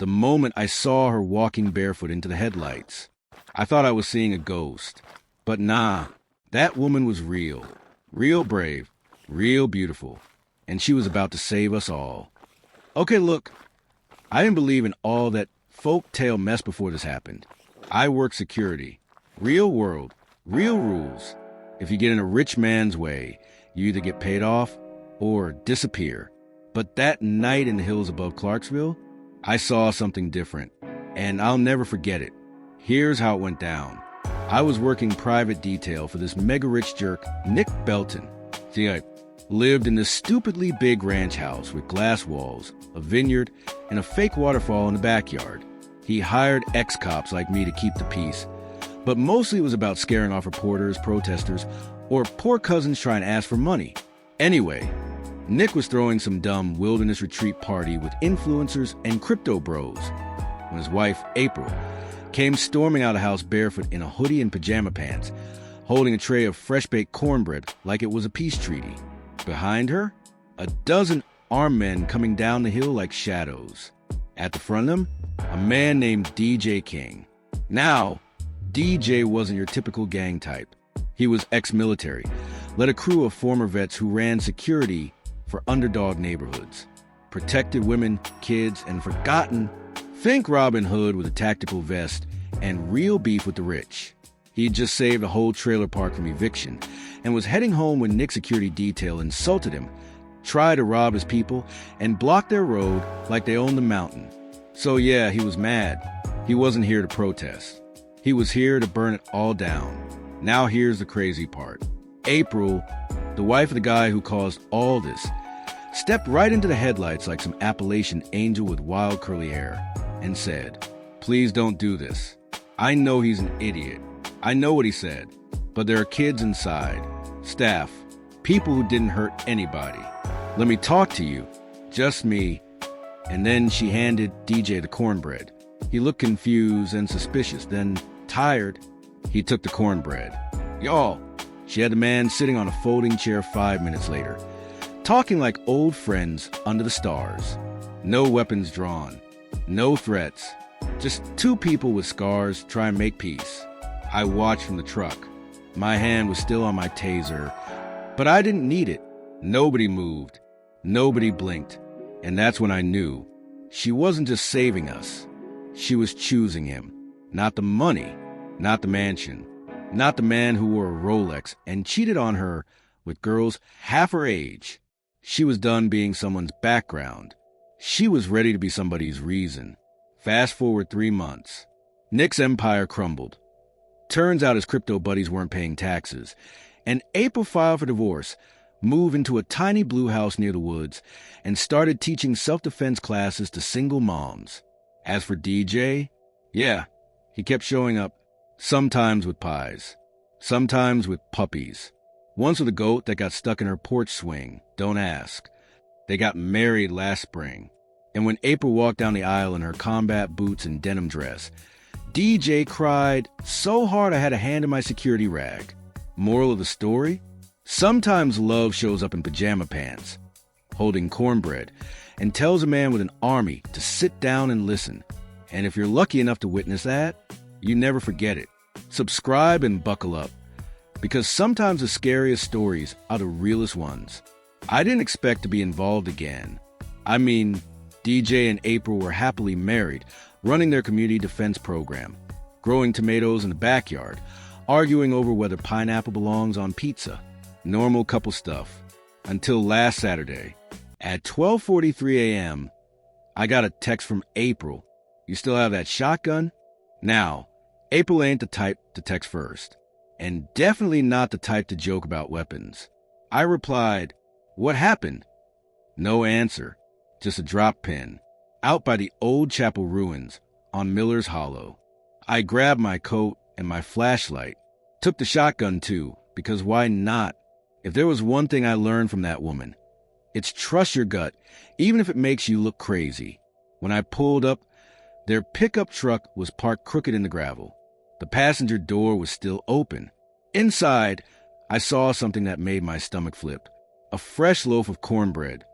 the moment I saw her walking barefoot into the headlights. I thought I was seeing a ghost. But nah, that woman was real. Real brave, real beautiful. And she was about to save us all. Okay, look, I didn't believe in all that folk tale mess before this happened. I work security. Real world, real rules. If you get in a rich man's way, you either get paid off or disappear. But that night in the hills above Clarksville, I saw something different, and I'll never forget it. Here's how it went down. I was working private detail for this mega-rich jerk, Nick Belton. See, I lived in this stupidly big ranch house with glass walls, a vineyard, and a fake waterfall in the backyard. He hired ex-cops like me to keep the peace, but mostly it was about scaring off reporters, protesters, or poor cousins trying to ask for money. Anyway, Nick was throwing some dumb wilderness retreat party with influencers and crypto bros when his wife, April, came storming out of the house barefoot in a hoodie and pajama pants, holding a tray of fresh-baked cornbread like it was a peace treaty. Behind her, a dozen armed men coming down the hill like shadows. At the front of them, a man named DJ King. Now, DJ wasn't your typical gang type. He was ex-military, led a crew of former vets who ran security for underdog neighborhoods, protected women, kids, and forgotten. Think Robin Hood with a tactical vest and real beef with the rich. He'd just saved a whole trailer park from eviction and was heading home when Nick's security detail insulted him, tried to rob his people, and blocked their road like they owned the mountain. So yeah, he was mad. He wasn't here to protest. He was here to burn it all down. Now here's the crazy part. April, the wife of the guy who caused all this, stepped right into the headlights like some Appalachian angel with wild curly hair and said, "Please don't do this. I know he's an idiot. I know what he said, but there are kids inside, staff, people who didn't hurt anybody. Let me talk to you, just me." And then she handed DJ the cornbread. He looked confused and suspicious, then tired. He took the cornbread. Y'all, she had the man sitting on a folding chair 5 minutes later, talking like old friends under the stars. No weapons drawn. No threats. Just two people with scars trying to make peace. I watched from the truck. My hand was still on my taser, but I didn't need it. Nobody moved. Nobody blinked. And that's when I knew. She wasn't just saving us. She was choosing him. Not the money. Not the mansion. Not the man who wore a Rolex and cheated on her with girls half her age. She was done being someone's background. She was ready to be somebody's reason. Fast forward 3 months. Nick's empire crumbled. Turns out his crypto buddies weren't paying taxes, and April filed for divorce, moved into a tiny blue house near the woods, and started teaching self-defense classes to single moms. As for DJ, yeah, he kept showing up, sometimes with pies, sometimes with puppies. Once with a goat that got stuck in her porch swing, don't ask. They got married last spring. And when April walked down the aisle in her combat boots and denim dress, DJ cried so hard I had a hand in my security rag. Moral of the story? Sometimes love shows up in pajama pants, holding cornbread, and tells a man with an army to sit down and listen. And if you're lucky enough to witness that, you never forget it. Subscribe and buckle up, because sometimes the scariest stories are the realest ones. I didn't expect to be involved again. I mean, DJ and April were happily married, running their community defense program, growing tomatoes in the backyard, arguing over whether pineapple belongs on pizza. Normal couple stuff. Until last Saturday. At 12:43 a.m., I got a text from April. "You still have that shotgun?" Now, April ain't the type to text first, and definitely not the type to joke about weapons. I replied, "What happened?" No answer. Just a drop pin, out by the old chapel ruins on Miller's Hollow. I grabbed my coat and my flashlight, took the shotgun too, because why not? If there was one thing I learned from that woman, it's trust your gut, even if it makes you look crazy. When I pulled up, their pickup truck was parked crooked in the gravel. The passenger door was still open. Inside, I saw something that made my stomach flip. A fresh loaf of cornbread,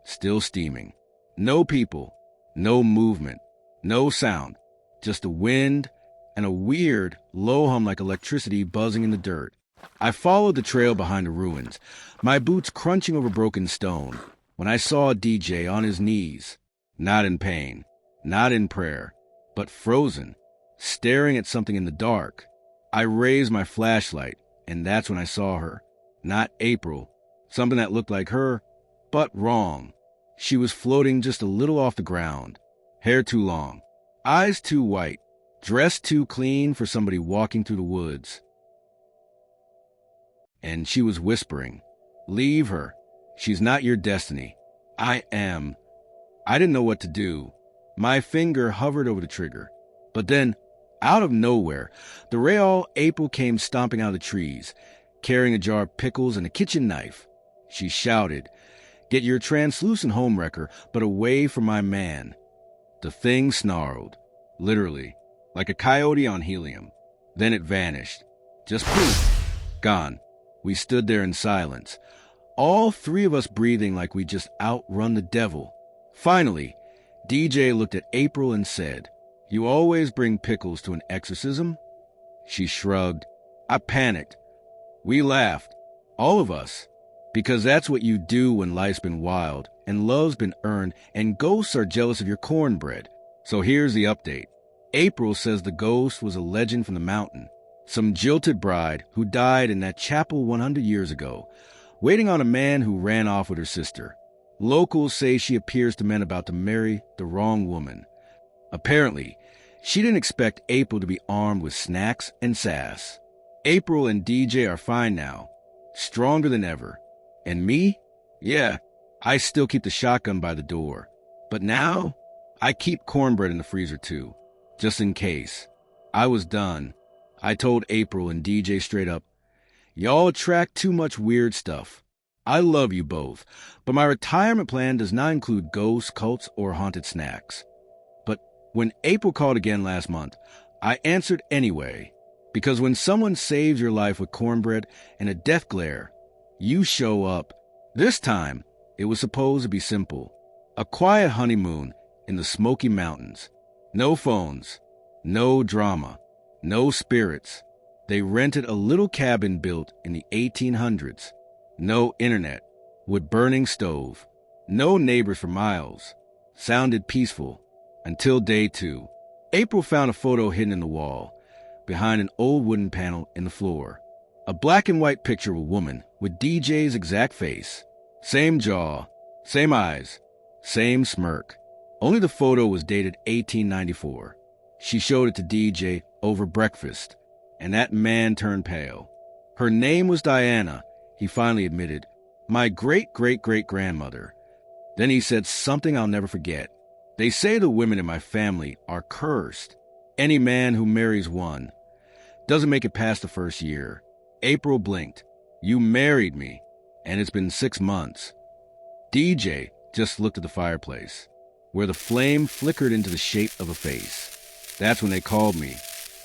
still steaming. No people, no movement, No sound, just the wind and a weird, low hum like electricity buzzing in the dirt. I followed the trail behind the ruins, my boots crunching over broken stone, when I saw DJ on his knees, not in pain, not in prayer, but frozen, staring at something in the dark. I raised my flashlight, and that's when I saw her. Not April, something that looked like her, but wrong. She was floating just a little off the ground, hair too long, eyes too white, dressed too clean for somebody walking through the woods. And she was whispering, "Leave her. She's not your destiny. I am." I didn't know what to do. My finger hovered over the trigger. But then, out of nowhere, the real April came stomping out of the trees, carrying a jar of pickles and a kitchen knife. She shouted, "Get your translucent homewrecker, but away from my man." The thing snarled, literally, like a coyote on helium. Then it vanished. Just poof, gone. We stood there in silence, all three of us breathing like we just outrun the devil. Finally, DJ looked at April and said, "You always bring pickles to an exorcism?" She shrugged. I panicked. We laughed, all of us, because that's what you do when life's been wild and love's been earned and ghosts are jealous of your cornbread. So here's the update. April says the ghost was a legend from the mountain, some jilted bride who died in that chapel 100 years ago, waiting on a man who ran off with her sister. Locals say she appears to men about to marry the wrong woman. Apparently, she didn't expect April to be armed with snacks and sass. April and DJ are fine now, stronger than ever. And me? Yeah, I still keep the shotgun by the door. But now, I keep cornbread in the freezer too, just in case. I was done. I told April and DJ straight up, "Y'all attract too much weird stuff. I love you both, but my retirement plan does not include ghosts, cults, or haunted snacks." But when April called again last month, I answered anyway, because when someone saves your life with cornbread and a death glare, you show up. This time, it was supposed to be simple. A quiet honeymoon in the Smoky Mountains. No phones, no drama, no spirits. They rented a little cabin built in the 1800s. No internet, wood burning stove, no neighbors for miles. Sounded peaceful until day 2. April found a photo hidden in the wall, behind an old wooden panel in the floor. A black and white picture of a woman with DJ's exact face. Same jaw, same eyes, same smirk. Only the photo was dated 1894. She showed it to DJ over breakfast, and that man turned pale. Her name was Diana, he finally admitted. My great-great-great-grandmother. Then he said something I'll never forget. They say the women in my family are cursed. Any man who marries one doesn't make it past the first year. April blinked. You married me, and it's been 6 months. DJ just looked at the fireplace, where the flame flickered into the shape of a face. That's when they called me.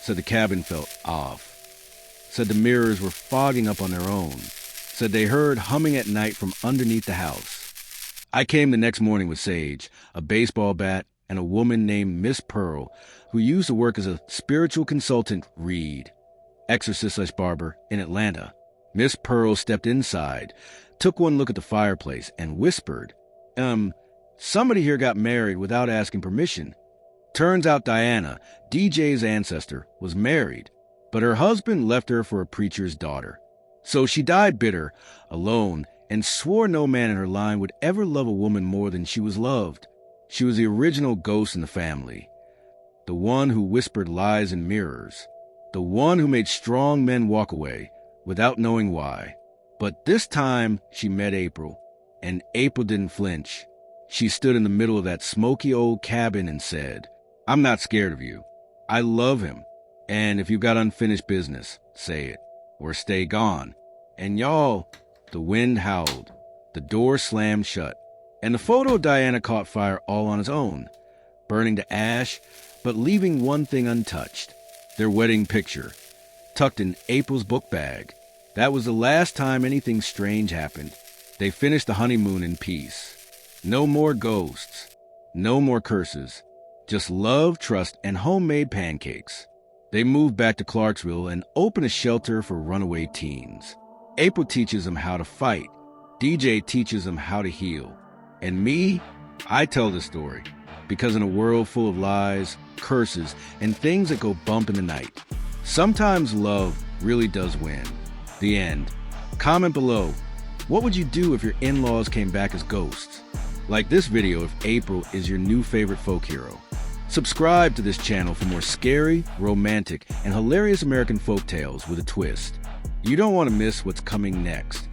Said the cabin felt off. Said the mirrors were fogging up on their own. Said they heard humming at night from underneath the house. I came the next morning with Sage, a baseball bat, and a woman named Miss Pearl, who used to work as a spiritual consultant, Reed, exorcist/barber, in Atlanta. Miss Pearl stepped inside, took one look at the fireplace, and whispered, somebody here got married without asking permission. Turns out Diana, DJ's ancestor, was married, but her husband left her for a preacher's daughter. So she died bitter, alone, and swore no man in her line would ever love a woman more than she was loved. She was the original ghost in the family, the one who whispered lies in mirrors, the one who made strong men walk away without knowing why. But this time she met April, and April didn't flinch. She stood in the middle of that smoky old cabin and said, "I'm not scared of you. I love him. And if you've got unfinished business, say it, or stay gone." And y'all, the wind howled, the door slammed shut, and the photo of Diana caught fire all on its own, burning to ash, but leaving one thing untouched, their wedding picture, tucked in April's book bag. That was the last time anything strange happened. They finished the honeymoon in peace. No more ghosts, no more curses, Just love, trust, and homemade pancakes. They move back to Clarksville and open a shelter for runaway teens. April teaches them how to fight. DJ teaches them how to heal. And me, I tell the story. Because in a world full of lies, curses, and things that go bump in the night, sometimes love really does win. The end. Comment below. What would you do if your in-laws came back as ghosts? Like this video if April is your new favorite folk hero. Subscribe to this channel for more scary, romantic, and hilarious American folk tales with a twist. You don't want to miss what's coming next.